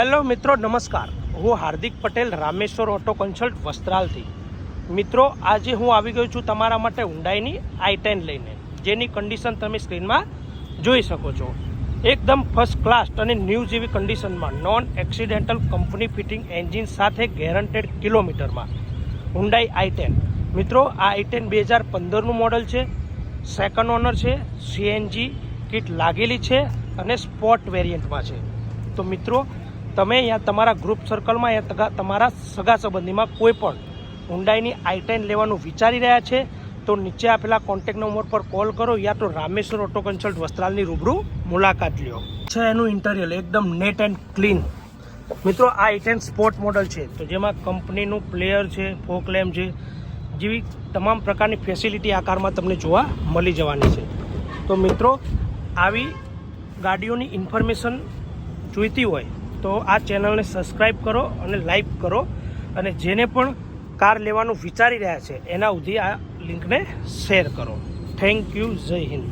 Hello મિત્રો, નમસ્કાર. હું હાર્દિક પટેલ, રામેશ્વર ઓટો કન્સલ્ટ વસ્ત્રાલથી. મિત્રો, આજે હું આવી ગયો છું તમારા માટે હુન્ડાઈની i10 લઈને, જેની કન્ડિશન તમે સ્ક્રીનમાં જોઈ શકો છો. એકદમ ફર્સ્ટ ક્લાસ અને ન્યૂ જેવી કન્ડિશનમાં, non accidental company fitting engine સાથે ગેરંટેડ કિલોમીટરમાં હુન્ડાઈ i10. મિત્રો, આ i10 2015નું મોડલ છે, સેકન્ડ ઓનર છે, સીએનજી કિટ લાગેલી છે અને સ્પોર્ટ વેરિયન્ટમાં છે. તો મિત્રો, તમે અહીંયા તમારા ગ્રુપ સર્કલમાં યા તમારા સગા સંબંધીમાં કોઈ પણ હુન્ડાઈની i10 લેવાનું વિચારી રહ્યા છે તો નીચે આપેલા કોન્ટેક્ટ નંબર પર કોલ કરો યા તો રામેશ્વર ઓટો કન્સલ્ટ વસ્ત્રાલની રૂબરૂ મુલાકાત લ્યો. છે એનું ઇન્ટિરિયર એકદમ નેટ એન્ડ ક્લીન. મિત્રો, આ i10 સ્પોર્ટ મોડલ છે, તો જેમાં કંપનીનું પ્લેયર છે, ફોક લેમ્પ છે, જેવી તમામ પ્રકારની ફેસિલિટી આ કારમાં તમને જોવા મળી જવાની છે. તો મિત્રો, આવી ગાડીઓની ઇન્ફોર્મેશન જોઈતી હોય તો આ ચેનલને સબસ્ક્રાઈબ કરો અને લાઈક કરો, અને જેને પણ કાર લેવાનું વિચારી રહ્યા છે એના સુધી આ લિંકને શેર કરો. Thank you. જય હિન્દ.